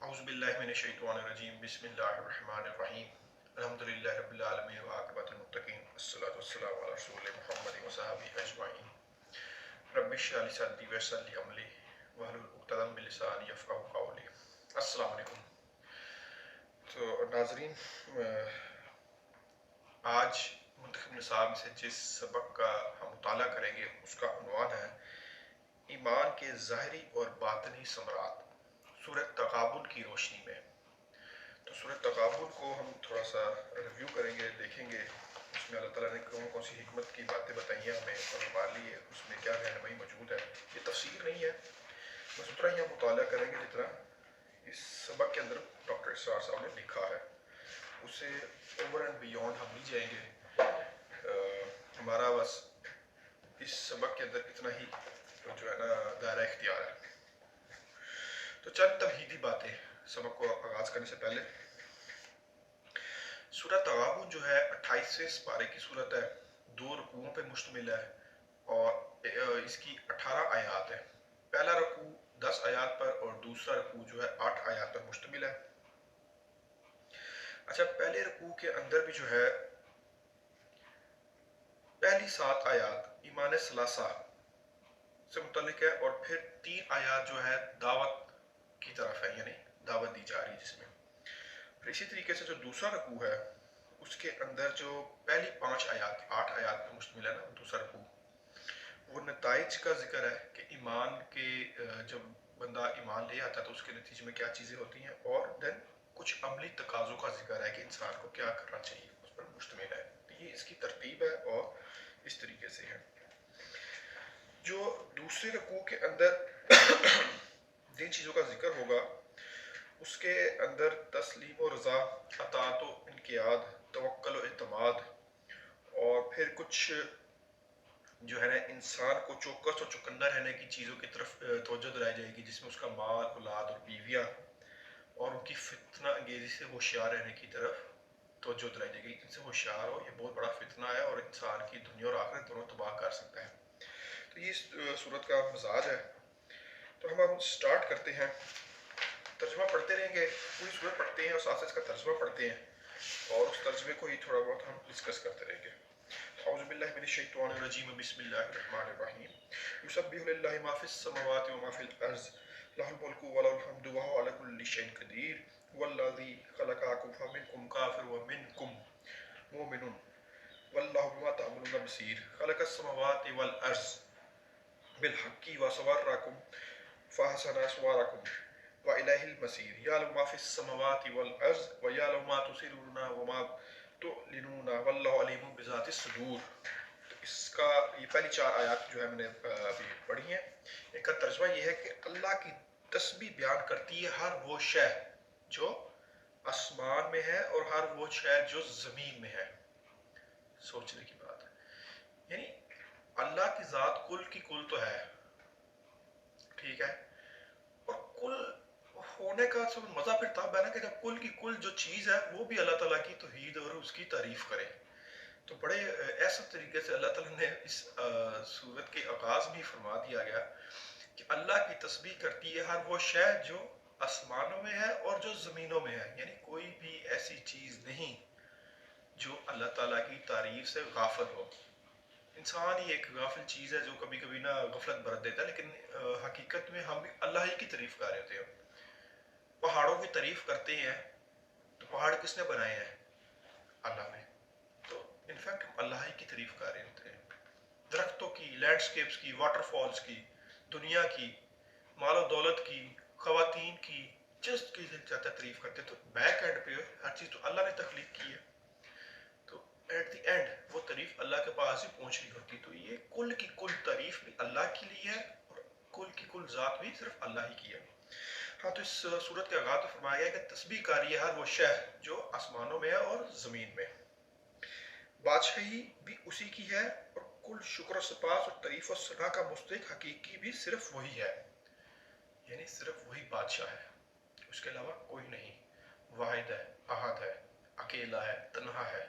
اعوذ باللہ من الشیطان الرجیم بسم اللہ الرحمن الرحیم الحمدللہ رب العالمین وعاقبۃ المتقین والصلاۃ والسلام علی رسول محمد وصحبہ اجمعین رب اشرح لی صدری ویسر لی امری واحلل عقدۃ من لسانی یفقہوا قولی۔ السلام علیکم۔ تو ناظرین، آج منتخب نصاب میں سے جس سبق کا ہم مطالعہ کریں گے اس کا عنوان ہے ایمان کے ظاہری اور باطنی ثمرات سورۃ تغابن کی روشنی میں۔ تو سورۃ تغابن کو ہم تھوڑا سا ریویو کریں گے، دیکھیں گے اس میں اللہ تعالیٰ نے کون کون سی حکمت کی باتیں بتائی ہیں ہمیں اور ہمارے لیے اس میں کیا رہنمائی موجود ہے۔ یہ تفسیر نہیں ہے، بس اتنا ہی ہم مطالعہ کریں گے جتنا اس سبق کے اندر ڈاکٹر اسرار صاحب نے لکھا ہے، اسے اوور اینڈ بیونڈ ہم نہیں جائیں گے۔ ہمارا بس اس سبق کے اندر اتنا ہی جو ہے نا دائرہ اختیار ہے۔ تو چند تمہیدی باتیں سبق کو آغاز کرنے سے پہلے۔ سورہ تغابن جو ہے 28ویں سپارے کی صورت ہے، 2 رکوعوں پہ مشتمل ہے اور اس کی 18 آیات ہے۔ پہلا رکوع 10 آیات پر اور دوسرا رکوع جو ہے 8 آیات پر مشتمل ہے۔ اچھا، پہلے رکوع کے اندر بھی جو ہے پہلی 7 آیات ایمان ثلاثہ سے متعلق ہے اور پھر 3 آیات جو ہے دعوت کی طرف ہے، یعنی دعوت دی جا رہی ہے جس میں۔ پھر اسی طریقے سے جو دوسرا رکوع ہے اس کے اندر جو پہلی 5 آیات 8 آیات پر مشتمل ہے نا دوسرا رکوع، وہ نتائج کا ذکر ہے کہ ایمان کے جب بندہ ایمان لے آتا ہے تو اس کے نتیجے میں کیا چیزیں ہوتی ہیں، اور دین کچھ عملی تقاضوں کا ذکر ہے کہ انسان کو کیا کرنا چاہیے، اس پر مشتمل ہے۔ یہ اس کی ترتیب ہے اور اس طریقے سے ہے۔ جو دوسرے رکوع کے اندر جن چیزوں کا ذکر ہوگا اس کے اندر تسلیم و رضا، اطاعت و انقیاد، توکل و اعتماد، اور پھر کچھ جو ہے نا انسان کو چوکس اور چوکنا رہنے کی چیزوں کی طرف توجہ دلائی جائے گی، جس میں اس کا مال، اولاد اور بیویاں، اور ان کی فتنہ انگیزی سے ہوشیار رہنے کی طرف توجہ دلائی جائے گی۔ ان سے ہوشیار ہو، یہ بہت بڑا فتنہ ہے اور انسان کی دنیا اور آخرت دونوں تباہ کر سکتا ہے۔ تو یہ صورت کا مزاج ہے۔ تو ہم سٹارٹ کرتے ہیں، ترجمہ پڑھتے رہیں گے، پوری صورت پڑھتے ہیں اور ساتھ ساتھ اس کا ترجمہ پڑھتے ہیں اور اس ترجمے کو ہی تھوڑا بہت ہم ڈسکس کرتے رہیں گے۔ اعوذ باللہ من الشیطان الرجیم بسم اللہ الرحمن الرحیم یسبح للہ ما فی السماوات وما فی الارض لہ الملک وله الحمد وهو على كل شيء قدیر هو الذی خلقکم فمنکم کافر ومنکم مؤمن واللہ بما تعملون بصیر خلق السماوات والارض بالحق وصورکم فاحسن صورکم وإلیہ المصیر یعلم ما فی السماوات والارض ویعلم ما تسرون وما تعلنون واللہ علیم بذات الصدور۔ تو اس کا یہ پہلی 4 آیات جو ہے میں نے ابھی پڑھی ہیں، ان کا ترجمہ یہ ہے کہ اللہ کی تسبیح بیان کرتی ہے ہر وہ شے جو آسمان میں ہے اور ہر وہ شے جو زمین میں ہے۔ سوچنے کی بات ہے، یعنی اللہ کی ذات کل کی کل تو ہے، ٹھیک ہے، اور کل ہونے کا سب مزہ پھر تب ہے نا کہ جب کل کی کل جو چیز ہے وہ بھی اللہ تعالیٰ کی توحید اور اس کی تعریف کرے۔ تو بڑے ایسا طریقے سے اللہ تعالیٰ نے اس سورت کے آغاز میں فرما دیا گیا کہ اللہ کی تسبیح کرتی ہے ہر وہ شے جو آسمانوں میں ہے اور جو زمینوں میں ہے، یعنی کوئی بھی ایسی چیز نہیں جو اللہ تعالیٰ کی تعریف سے غافل ہو۔ انسان ہی ایک غافل چیز ہے جو کبھی کبھی نا غفلت برت دیتا ہے، لیکن حقیقت میں ہم اللہ ہی کی تعریف کر رہے ہوتے ہیں۔ پہاڑوں کی تعریف کرتے ہیں تو پہاڑ کس نے بنائے ہیں؟ اللہ نے۔ تو انفیکٹ ہم اللہ ہی کی تعریف کر رہے ہوتے ہیں، درختوں کی، لینڈسکیپس کی، واٹر فالز کی، دنیا کی، مال و دولت کی، خواتین کی، جس کی دل چاہتا ہے تعریف کرتے ہیں۔ تو بیک اینڈ پہ ہر چیز تو اللہ نے تخلیق کی ہے، تو ایٹ دی اینڈ وہ تعریف اللہ کے پاس ہی پہنچ رہی ہوتی۔ تو یہ کل کی کل تعریف بھی اللہ کے لیے ہے اور کل کی کل ذات بھی صرف اللہ ہی کی ہے۔ ہاں، تو اس صورت کے آغاز میں فرمایا گیا کہ تسبیح کاری ہے ہر وہ شے جو آسمانوں میں ہے اور زمین میں۔ بادشاہی بھی اسی کی ہے اور کل شکر و سپاس اور تعریف و ثنا کا مستحق حقیقی بھی صرف وہی ہے، یعنی صرف وہی بادشاہ ہے، اس کے علاوہ کوئی نہیں۔ واحد ہے، احد ہے، اکیلا ہے، تنہا ہے،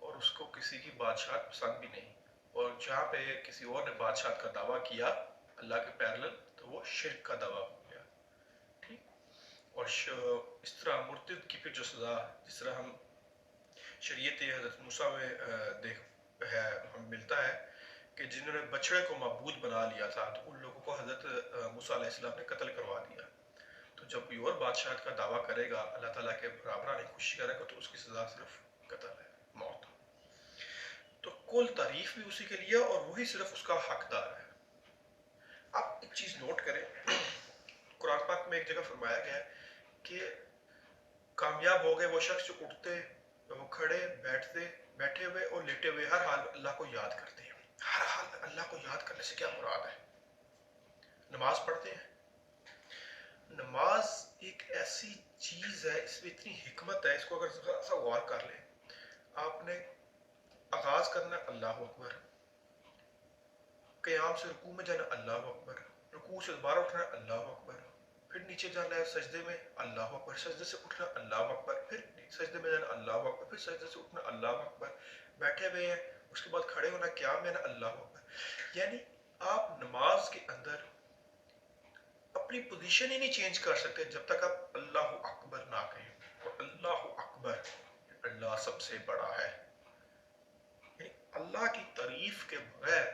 اور اس کو کسی کی بادشاہت پسند بھی نہیں۔ اور جہاں پہ کسی اور نے بادشاہت کا دعویٰ کیا اللہ کے پیرلل تو وہ شرک کا دعویٰ ہو گیا، ٹھیک۔ اور اس طرح مرتد کی پھر جو سزا، جس طرح ہم شریعت حضرت موسیٰ میں ہم ملتا ہے کہ جنہوں نے بچڑے کو معبود بنا لیا تھا تو ان لوگوں کو حضرت موسیٰ علیہ السلام نے قتل کروا دیا. تو جب کوئی اور بادشاہت کا دعویٰ کرے گا اللہ تعالیٰ کے برابر آنے کی کوشش کرے گا تو اس کی سزا صرف قتل ہے، موت. تو کل تعریف بھی اسی کے لیے اور وہی صرف اس کا حقدار ہے. آپ ایک چیز نوٹ کریں، قرآن پاک میں ایک جگہ فرمایا گیا ہے کہ کامیاب ہو گئے وہ شخص جو اٹھتے، وہ کھڑے، بیٹھے ہوئے اور لیٹے ہوئے ہر حال اللہ کو یاد کرتے ہیں. ہر حال میں اللہ کو یاد کرنے سے کیا مراد ہے؟ نماز پڑھتے ہیں. نماز ایک ایسی چیز ہے، اس میں اتنی حکمت ہے، اس کو اگر ذرا سا غور کر لیں. آپ نے آغاز کرنا ہے اللہ اکبر، قیام سے رکوع میں جانا اللہ اکبر، رکوع سے دوبارہ اٹھنا ہے اللہ اکبر، پھر نیچے جانا ہے سجدے میں اللہ اکبر، سجدے سے اٹھنا اللہ اکبر، پھر سجدے میں جانا اللہ اکبر، پھر سجدے سے اٹھنا اللہ اکبر، بیٹھے ہوئے ہیں اس کے بعد کھڑے ہونا قیام میں نا اللہ اکبر. یعنی آپ نماز کے اندر اپنی پوزیشن ہی نہیں چینج کر سکتے جب تک آپ اللہ اکبر نہ کہیں. اور اللہ اکبر، اللہ سب سے بڑا ہے. یعنی اللہ کی تعریف کے بغیر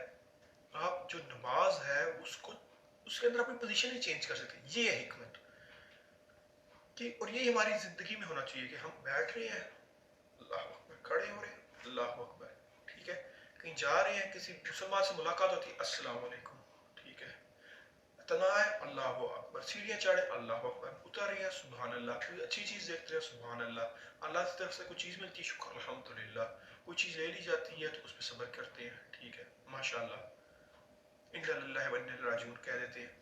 آپ جو نماز ہے اس کے اندر اپنی پوزیشن ہی چینج کر سکتے. یہ ہے حکمت کہ، اور یہی ہماری زندگی میں ہونا چاہیے کہ ہم بیٹھ رہے ہیں اللہ اکبر، کھڑے ہو رہے ہیں اللہ اکبر، ٹھیک ہے، کہیں جا رہے ہیں کسی مسلمان سے ملاقات ہوتی ہے السلام علیکم، ٹھیک ہے، تنا ہے اللہ اکبر، سیڑھیاں چڑھے اللہ اکبر، اتر رہے ہیں سبحان اللہ، کوئی اچھی چیز دیکھتے ہیں سبحان اللہ، اللہ کی طرف سے کوئی چیز ملتی ہے شکر الحمدللہ، کوئی چیز لے لی جاتی ہے تو اس پہ صبر کرتے ہیں، ٹھیک ہے، ماشاءاللہ، اِنَّا لِلَّهِ وَإِنَّا إِلَيْهِ راجعون کہہ دیتے ہیں.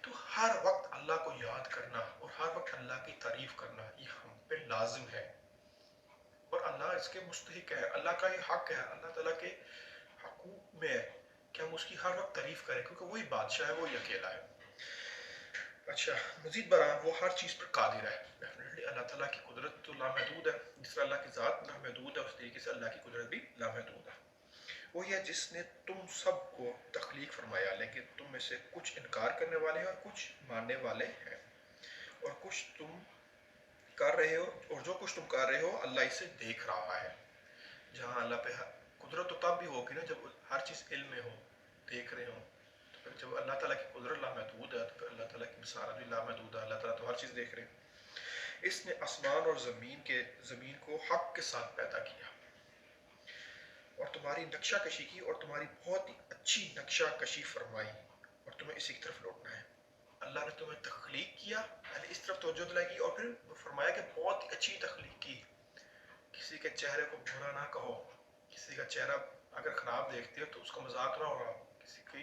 تو ہر وقت اللہ کو یاد کرنا اور ہر وقت اللہ کی تعریف کرنا یہ ہم پہ لازم ہے، اور اللہ اس کے مستحق ہے. اللہ کا یہ حق ہے، اللہ تعالیٰ کے حقوق میں ہے کہ ہم اس کی ہر وقت تعریف کریں کیونکہ وہی بادشاہ ہے، وہی اکیلا ہے. اچھا، مزید برآں وہ ہر چیز پر قادر ہے. ڈیفینیٹلی اللہ تعالیٰ کی قدرت تو لامحدود ہے، جس طرح اللہ کی ذات لامحدود ہے اس طریقے سے اللہ کی قدرت بھی لامحدود ہے. وہی ہے جس نے تم سب کو تخلیق فرمایا، لیکن تم میں سے کچھ انکار کرنے والے ہیں اور کچھ ماننے والے ہیں، اور کچھ تم کر رہے ہو، اور جو کچھ تم کر رہے ہو اللہ اسے دیکھ رہا ہے. جہاں اللہ پہ قدرت تو تب بھی ہوگی نا جب ہر چیز علم میں ہو، دیکھ رہے ہوں. تو پھر جب اللہ تعالیٰ کی قدرت لامحدود ہے تو پھر اللہ تعالیٰ کی بصارت بھی لامحدود ہے، اللہ تعالیٰ تو ہر چیز دیکھ رہے ہیں. اس نے آسمان اور زمین کو حق کے ساتھ پیدا کیا اور تمہاری نقشہ کشی کی اور تمہاری بہت ہی اچھی نقشہ کشی فرمائی اور تمہیں اسی کی طرف لوٹنا ہے. اللہ نے تمہیں تخلیق کیا، پہلے اس طرف توجہ دلائی اور پھر فرمایا کہ بہت ہی اچھی تخلیق کی. کسی کے چہرے کو برا نہ کہو، کسی کا چہرہ اگر خراب دیکھتے ہو تو اس کا مذاق نہ اڑاؤ، کسی کی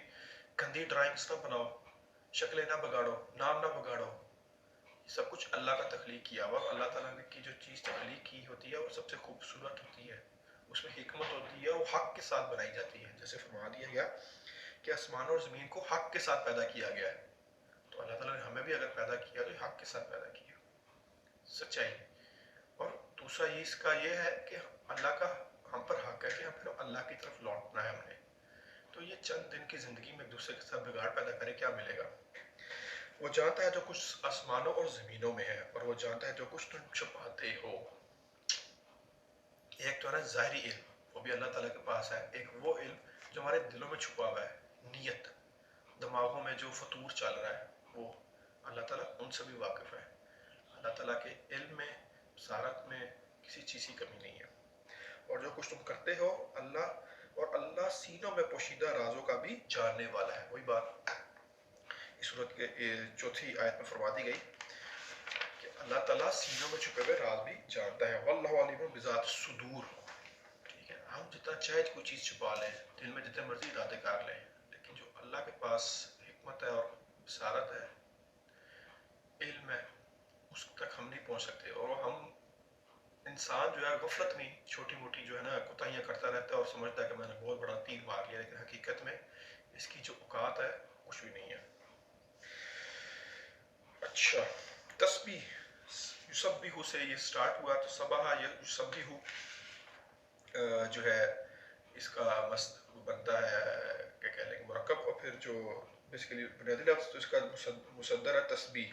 گندی ڈرائنگز نہ بناؤ، شکلیں نہ بگاڑو، نام نہ بگاڑو. یہ سب کچھ اللہ کا تخلیق کیا ہوا. اللہ تعالیٰ نے کی جو چیز تخلیق کی ہوتی ہے وہ سب سے خوبصورت ہوتی ہے، اس میں حکمت ہوتی ہے، وہ حق کے ساتھ بنائی جاتی ہے. جیسے فرما دیا گیا کہ آسمان اور زمین کو حق کے ساتھ پیدا کیا گیا ہے، تو اللہ تعالیٰ نے ہمیں بھی اگر پیدا کیا تو حق کے ساتھ پیدا کیا، سچائی. اور دوسرا یہ اس کا یہ ہے کہ اللہ کا ہم پر حق ہے کہ ہم پھر اللہ کی طرف لوٹنا ہے ہم نے. تو یہ چند دن کی زندگی میں ایک دوسرے کے ساتھ بگاڑ پیدا کرے کیا ملے گا؟ وہ جانتا ہے جو کچھ آسمانوں اور زمینوں میں ہے، اور وہ جانتا ہے جو کچھ تم چھپاتے ہو. ایک تو ہے نا ظاہری علم، وہ بھی اللہ تعالیٰ کے پاس ہے. ایک وہ علم جو ہمارے دلوں میں چھپا ہوا ہے، نیت، دماغوں میں جو فطور چل رہا ہے، وہ اللہ تعالیٰ ان سے بھی واقف ہے. اللہ تعالیٰ کے علم میں، بصارت میں کسی چیز کی کمی نہیں ہے. اور جو کچھ تم کرتے ہو اور اللہ سینوں میں پوشیدہ رازوں کا بھی جاننے والا ہے. وہی بات اس صورت کے چوتھی آیت میں فرما دی گئی کہ اللہ تعالیٰ سینوں میں چھپے ہوئے راز بھی جانتا ہے. واللہ علیم بذات الصدور. ٹھیک ہے، ہم جتنا چاہے کوئی چیز چھپا لیں، دل میں جتنے مرضی ارادے کر لیں، لیکن جو اللہ کے پاس حکمت ہے اور بصارت ہے، علم ہے، اس تک ہم نہیں پہنچ سکتے. اور ہم انسان جو ہے غفلت میں چھوٹی موٹی جو ہے نا کوتاہیاں کرتا رہتا ہے اور سمجھتا ہے کہ میں نے بہت بڑا تیر مار لیا، لیکن حقیقت میں اس کی جو اوقات ہے کچھ بھی نہیں ہے. اچھا، تسبیح یسبح سے یہ سٹارٹ ہوا، تو سبحہ یسبح جو ہے اس کا بنتا ہے کہ کہہ لیں گے مرکب، اور پھر جو بیسیکلی بنیادی لفظ تو اس کا مصدر ہے تسبیح.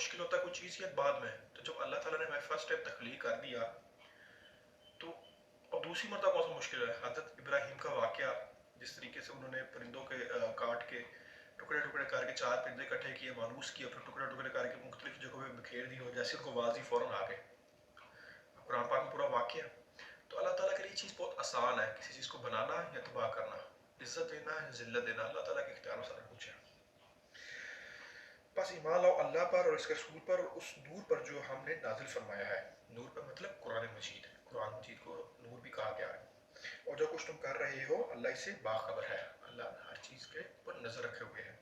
مشکل ہوتا ہے کوئی چیز یا بعد میں؟ تو جب اللہ تعالیٰ نے ہمیں فرسٹ ٹائم تخلیق کر دیا تو اور دوسری مرتبہ کون سا مشکل ہے؟ حضرت ابراہیم کا واقعہ، جس طریقے سے انہوں نے پرندوں کے کاٹ کے ٹکڑے ٹکڑے کر کے 4 پرندے اکٹھے کیے، مانوس کیا، پھر ٹکڑے ٹکڑے کر کے مختلف جگہوں پہ بکھیر دی، اور جیسے ان کو آواز دی فوراً آ گئے. قرآن پاک میں پورا واقعہ. تو اللہ تعالیٰ کے لیے یہ چیز بہت آسان ہے، کسی چیز کو بنانا یا تباہ کرنا، عزت دینا یا ذلت دینا، اللہ تعالیٰ کے اختیار میں سارا کچھ ہے. بس ایمان لاؤ اللہ پر اور اس کے رسول پر اور اس نور پر جو ہم نے نازل فرمایا ہے. نور پر مطلب قرآن مجید. قرآن مجید کو نور بھی کہا گیا ہے. اور جو کچھ تم کر رہے ہو اللہ اس سے باخبر ہے. اللہ ہر چیز کے پر نظر رکھے ہوئے ہے.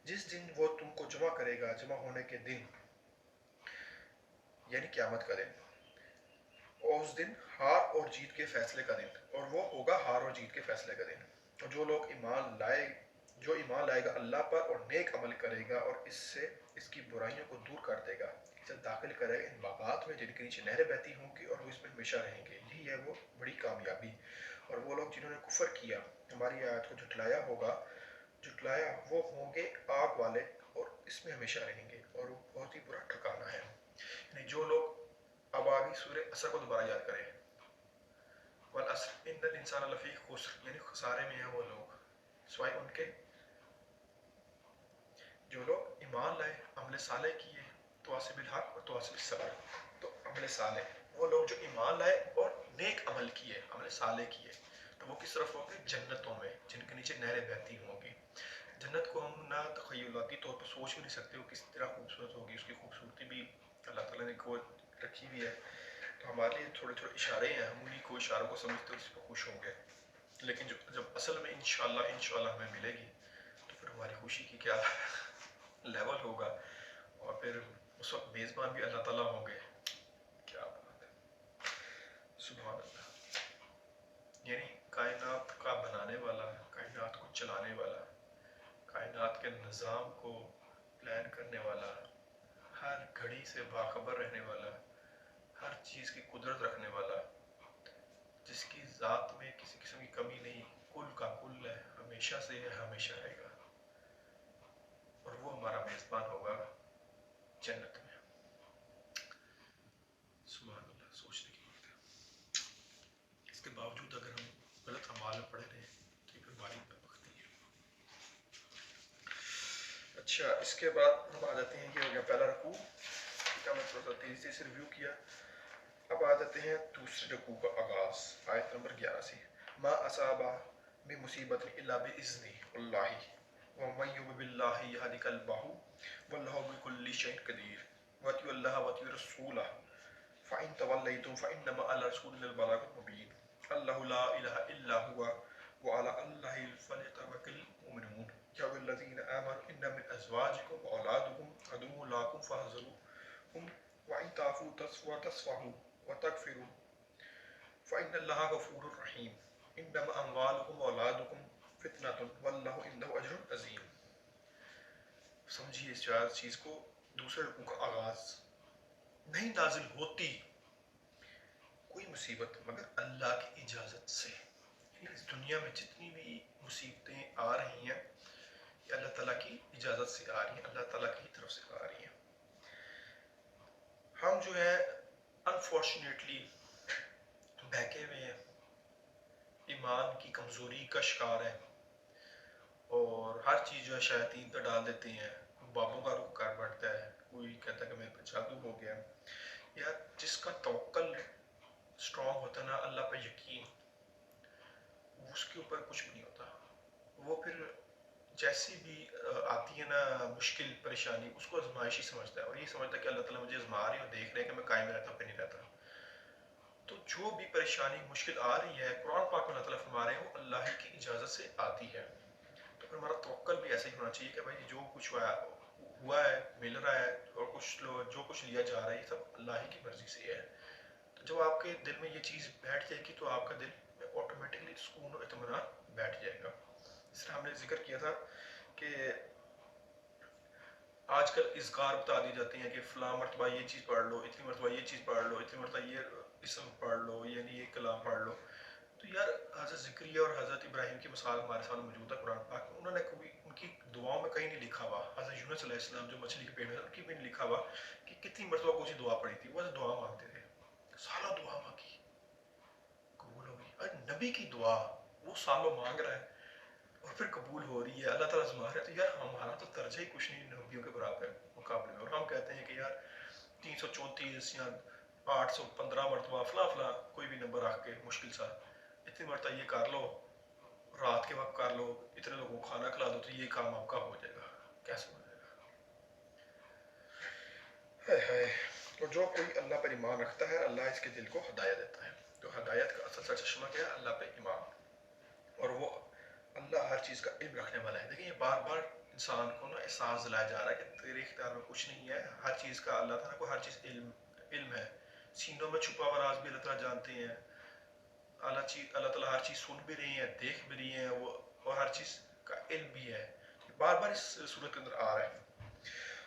جس دن وہ تم کو جمع کرے گا، جمع ہونے کے دن یعنی قیامت کا دن، اور اس دن ہار اور جیت کے فیصلے کا دن، اور وہ ہوگا ہار اور جیت کے فیصلے کا دن. اور جو ایمان لائے گا اللہ پر اور نیک عمل کرے گا اور اس سے اس کی برائیوں کو دور کر دے گا، اسے داخل کرے گا ان باغات میں جن کے نیچے نہریں بہتی ہوں گی، اور وہ اس میں ہمیشہ رہیں گے. یہی ہے وہ بڑی کامیابی. اور وہ لوگ جنہوں نے کفر کیا، ہماری آیات کو جھٹلایا وہ ہوں گے آگ والے، اور اس میں ہمیشہ رہیں گے، اور وہ بہت ہی برا ٹھکانہ ہے. یعنی جو لوگ، اب آگے سورہ عصر کو دوبارہ یاد کریں، والعصر ان الانسان لفی خسر، یعنی خسارے میں ہیں وہ لوگ سوائے ان کے جو لوگ ایمان لائے، عمل صالح کیے، تواصی بالحق اور تواصی بالصبر. تو عمل صالح وہ لوگ جو ایمان لائے اور نیک عمل کیے، عمل صالح کیے، تو وہ کس طرف ہوں گے؟ جنتوں میں جن کے نیچے نہریں بہتی ہوں گی. جنت کو ہم نہ تخیلاتی طور پر سوچ بھی نہیں سکتے وہ کس طرح خوبصورت ہوگی. اس کی خوبصورتی بھی اللہ تعالیٰ نے کو رکھی ہوئی ہے. تو ہمارے لیے تھوڑے تھوڑے اشارے ہیں، ہم انہیں کو اشاروں کو سمجھتے اس پہ خوش ہوں گے. لیکن جب اصل میں انشاءاللہ ہمیں ملے گی تو پھر ہماری خوشی کی کیا لیول ہوگا. اور پھر اس وقت میزبان بھی اللہ تعالیٰ ہوں گے. کیا بات ہے، سبحان اللہ. یعنی کائنات کا بنانے والا، کائنات کو چلانے والا، کائنات کے نظام کو پلان کرنے والا، ہر گھڑی سے باخبر رہنے والا، ہر چیز کی قدرت رکھنے والا، جس کی ذات میں کسی قسم کی کمی نہیں، کل کا کل ہے، ہمیشہ سے ہے، ہمیشہ رہے گا. اور وہ ہمارا میزبان ہوگا جنت میں. سبحان اللہ، سوچنے کی بات ہے. اس کے باوجود اگر ہم غلط اعمال میں پڑے رہے تو یہ پھر ہماری بدبختی ہے. اچھا، اس کے بعد ہم آ جاتے ہیں، یہ ہو گیا پہلا رکوع کا، میں تھوڑا سا تیزی سے ریویو کیا. اب آ جاتے ہیں دوسرے رکوع کا آغاز، آیت نمبر 11 سے. ما اصاب من مصیبت الا باذن اللہ ومن یؤمن باللہ یہد قلبہ واللہ بکل شیء قدیر واتقوا اللہ واتقوا رسولہ فإن تولیتم فإنما علی رسولنا البلاغ المبین اللہ لا الہ الا هو وعلی اللہ فلیتوکل المؤمنون یا ایھا الذین آمنوا ان من ازواجکم واولادکم عدو لکم فاحذروہم وإن تعفوا وتصفحوا وتغفروا فإن اللہ غفور رحیم انما اموالکم واولادکم فتنۃ واللہ عنده اجر عظیم. سمجھیے اس چیز کو. دوسرے رکوع کا آغاز، نہیں نازل ہوتی کوئی مصیبت مگر اللہ کی اجازت سے. اس دنیا میں جتنی بھی مصیبتیں آ رہی ہیں یہ اللہ تعالیٰ کی اجازت سے آ رہی ہیں، اللہ تعالیٰ کی طرف سے آ رہی ہیں. ہم جو ہے انفارچونیٹلی بہکے ہوئے ہیں، ایمان کی کمزوری کا شکار ہے، اور ہر چیز جو ہے شیاطین پہ ڈال دیتے ہیں. بابوں کا رخ کر بڑھتا ہے، کوئی کہتا ہے کہ میرے پہ جادو ہو گیا. یا جس کا توکل اسٹرانگ ہوتا ہے نا، اللہ پہ یقین، اس کے اوپر کچھ بھی نہیں ہوتا. وہ پھر جیسی بھی آتی ہے نا مشکل پریشانی، اس کو آزمائش ہی سمجھتا ہے، اور یہ سمجھتا ہے کہ اللہ تعالیٰ مجھے آزما رہے ہیں اور دیکھ رہے ہیں کہ میں قائم رہتا ہوں کہ نہیں رہتا. تو جو بھی پریشانی مشکل آ رہی ہے، قرآن پاک میں اللہ تعالیٰ فرما رہے ہیں وہ اللہ کی اجازت سے آتی ہے. تو پھر ہمارا توکل بھی ایسا ہی ہونا چاہیے کہ بھائی جو کچھ ہوا ہے، مل رہا ہے، اور جو کچھ لیا جا رہا ہے یہ سب اللہ کی مرضی سے ہے. تو جب آپ کے دل میں یہ چیز بیٹھ جائے گی تو آپ کا دل میں آٹومیٹکلی سکون اور اطمینان بیٹھ جائے گا. اس طرح ہم نے ذکر کیا تھا کہ آج کل اذکار بتا دی جاتے ہیں کہ فلاں مرتبہ یہ چیز پڑھ لو، اتنی مرتبہ یہ چیز پڑھ لو، اتنی مرتبہ یہ اسم پڑھ لو، یعنی یہ کلام پڑھ لو. تو یار حضرت زکریا اور حضرت ابراہیم کی مثال ہمارے سامنے موجود ہے قرآن پاک میں. انہوں نے ان کی دعاؤں میں کہیں نہیں لکھا ہوا، حضرت یونس علیہ السلام جو مچھلی کے پیٹ میں ان کی بھی نہیں لکھا ہوا کہ کتنی مرتبہ کون سی دعا پڑھی تھی، وہ دعا مانگتے تھے، سالوں دعا مانگی قبول ہو گئی. نبی کی دعا وہ سالوں مانگ رہا ہے اور پھر قبول ہو رہی ہے، اللہ تعالیٰ آزما رہا ہے. تو یار ہمارا تو درجہ ہی کچھ نہیں نبیوں کے برابر مقابلے میں، اور ہم کہتے ہیں کہ یار 334 یا 815 مرتبہ فلاں فلاں کوئی بھی نمبر رکھ کے مشکل سا اتنی مرتبہ یہ کر لو، رات کے وقت کر لو، اتنے لوگوں کو کھانا کھلا دو تو یہ کام آپ کا ہو جائے گا. کیسے ہو جائے گا؟ اور جو کوئی اللہ پر ایمان رکھتا ہے اللہ اس کے دل کو ہدایت دیتا ہے. تو ہدایت کا اصل سرچشمہ کیا ہے؟ اللہ پہ ایمان. اور وہ اللہ ہر چیز کا علم رکھنے والا ہے. دیکھیں یہ بار بار انسان کو نا احساس دلایا جا رہا ہے کہ تیرے اختیار میں کچھ نہیں ہے، ہر چیز کا اللہ تعالیٰ کو ہر چیز علم ہے. سینوں میں چھپا ہوا راز بھی اللہ تعالیٰ جانتے ہیں. اللہ تعالیٰ ہر چیز سن بھی رہی ہیں، دیکھ بھی رہی ہیں، وہ اور ہر چیز کا علم بھی ہے. بار بار اس صورت کے اندر آ رہا ہے.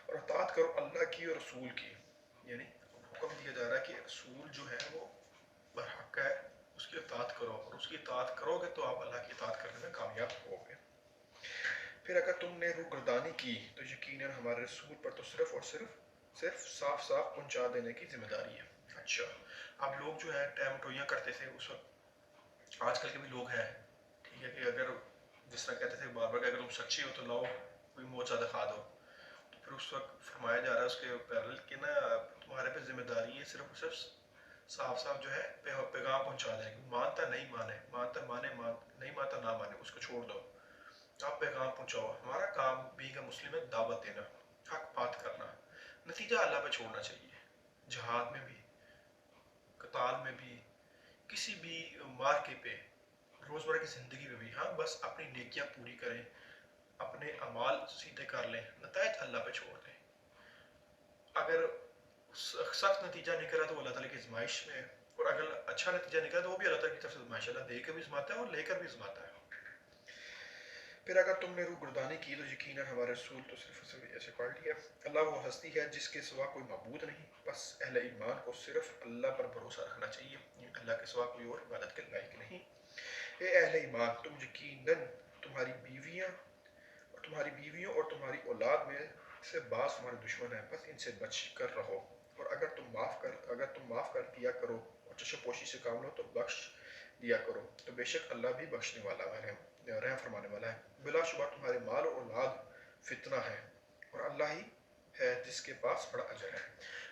اور اطاعت کرو اللہ کی اور رسول کی، یعنی حکم دیا جا رہا ہے کہ رسول جو ہے وہ برحق ہے، اس کی اطاعت کرو، اور اس کی اطاعت کرو گے تو آپ اللہ کی اطاعت کرنے میں کامیاب ہوگے. پھر اگر تم نے روگردانی کی تو یقیناً ہمارے رسول پر تو صرف اور صرف صاف پہنچا دینے کی ذمہ داری ہے. اچھا اب لوگ جو ہے ٹیم ٹوئیاں کرتے تھے اس وقت، آج کل کے بھی لوگ ہیں، ٹھیک ہے، کہ اگر جس طرح کہتے تھے بار بار کہ اگر تم سچے ہو تو لاؤ کوئی موجزہ دکھا دو. تو پھر اس وقت فرمایا جا رہا ہے اس کے پیرل کہ نا تمہارے پہ ذمہ داری ہے صرف صاف جو ہے پیغام پہنچا دیں. مانتا نہیں مانے، مانتا مانے، نہیں مانتا نہ مانے، اس کو چھوڑ دو، آپ پیغام پہنچاؤ. ہمارا کام بینگ اے مسلم ہے دعوت دینا، حق بات کرنا، نتیجہ اللہ پہ چھوڑنا چاہیے. جہاد میں بھی، قتال میں بھی، کسی بھی مارکے پہ، روزمرہ کی زندگی میں بھی، ہاں بس اپنی نیکیاں پوری کریں، اپنے اعمال سیدھے کر لیں، نتائج اللہ پہ چھوڑ دیں. اگر سخت نتیجہ نکلا تو اللہ تعالیٰ کی ازمائش میں، اور اگر اچھا نتیجہ نکلا تو وہ بھی اللہ تعالیٰ کی طرف سے ازمائش، اللہ دے کے بھی ازماتا ہے اور لے کر بھی ازماتا ہے. پھر اگر تم نے روگردانی کی تو یقیناً ہمارے رسول تو صرف ایسے کوالٹی ہے. اللہ وہ ہستی ہے جس کے سوا کوئی معبود نہیں، بس اہل ایمان کو صرف اللہ پر بھروسہ رکھنا چاہیے، اللہ کے سوا کوئی اور عبادت کے لائق نہیں. اے اہل ایمان تم یقیناً تمہاری بیویوں اور تمہاری اولاد میں سے بعض تمہارے دشمن ہیں، بس ان سے بچ کر رہو. اور اگر تم معاف کر دیا کرو اور چشم پوشی سے کام لو تو بخش دیا کرو، تو بے شک اللہ بھی بخشنے والا ہے، رحم فرمانے والا ہے. بلا شبہ تمہارے مال اور اولاد فتنہ ہے اور اللہ ہی ہے جس کے پاس بڑا اجر ہے.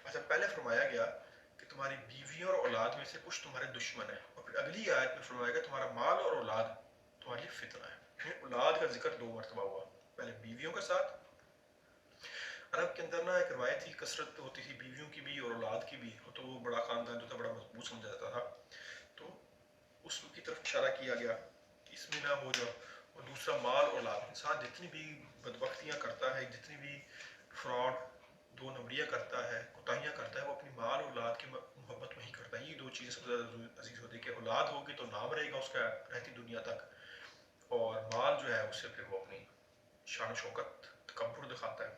اچھا پہلے فرمایا گیا کہ تمہاری بیویوں اور اولاد میں سے کچھ تمہارے دشمن ہیں، اور پھر اگلی آیت میں فرمایا گیا تمہارا مال اور اولاد تمہاری فتنہ ہے. اولاد کا ذکر 2 مرتبہ ہوا، پہلے بیویوں کے ساتھ. عرب کے اندر نا ایک روایت تھی، کثرت ہوتی تھی بیویوں کی بھی اور اولاد کی بھی، تو وہ بڑا خاندان جو تھا بڑا مضبوط سمجھا جاتا تھا. تو اس کی طرف اشارہ کیا گیا کہ اس میں نہ ہو جاؤ. اور دوسرا مال اور اولاد، انسان جتنی بھی بدبختیاں کرتا ہے، جتنی بھی فراڈ، 2 نمبریاں کرتا ہے، کوتاہیاں کرتا ہے، وہ اپنی مال اور اولاد کی محبت میں ہی کرتا ہے. یہ 2 چیزیں سب سے زیادہ عزیز ہوتی ہے کہ اولاد ہوگی تو نام رہے گا اس کا رہتی دنیا تک، اور مال جو ہے اس سے پھر وہ اپنی شان و شوکت تکبر دکھاتا ہے.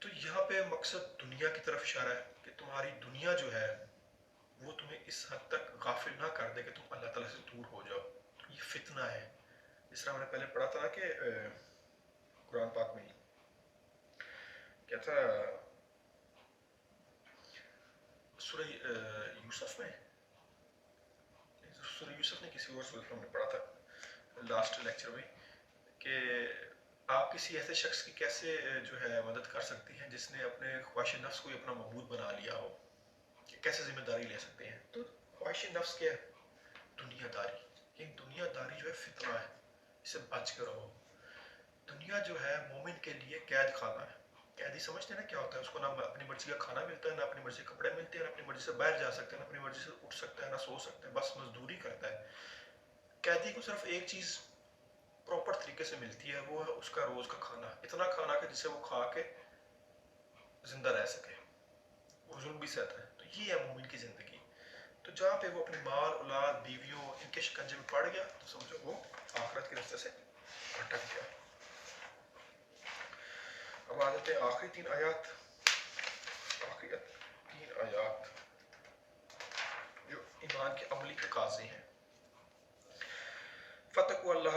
تو یہاں پہ مقصد دنیا کی طرف اشارہ ہے کہ تمہاری دنیا جو ہے وہ تمہیں اس حد تک غافل نہ کر دے کہ تم اللہ تعالیٰ سے دور ہو جاؤ. یہ فتنہ ہے. جس طرح ہم نے پہلے پڑھا تھا کہ قرآن پاک میں کیا تھا، سورہ یوسف میں، سورہ یوسف نے کسی اور صورت میں ہم نے پڑھا تھا لاسٹ لیکچر میں، کہ آپ کسی ایسے شخص کی کیسے جو ہے مدد کر سکتی ہیں جس نے اپنے خواہش نفس کو اپنا معبود بنا لیا ہو، کہ کیسے ذمہ داری لے سکتے ہیں. تو خواہش نفس کیا ہے؟ دنیا داری. یہ دنیا داری جو ہے فتنہ ہے، اسے بچ کر رہو. دنیا جو ہے مومن کے لیے قید خانہ ہے. قیدی سمجھتے ہیں نا کیا ہوتا ہے؟ اس کو نہ اپنی مرضی کا کھانا ملتا ہے، نہ اپنی مرضی کے کپڑے ملتے ہیں، نہ اپنی مرضی سے باہر جا سکتے ہیں، نہ اپنی مرضی سے اٹھ سکتا ہے، نہ سو سکتا ہے، بس مزدوری کرتا ہے. قیدی کو صرف ایک چیز پراپر طریقے سے ملتی ہے، وہ ہے اس کا روز کا کھانا، اتنا کھانا کہ جسے وہ کھا کے زندہ رہ سکے، وہ ظلم بھی سہتا ہے. تو یہ ہے مومن کی زندگی. تو جہاں پہ وہ اپنے مال اولاد بیویوں ان کے شکنجے میں پڑ گیا تو سمجھو وہ آخرت کے راستے سے بھٹک گیا. اب آ جاتے ہیں آخری 3 آیات جو ایمان کے عملی تقاضے ہیں. فتقوا اللہ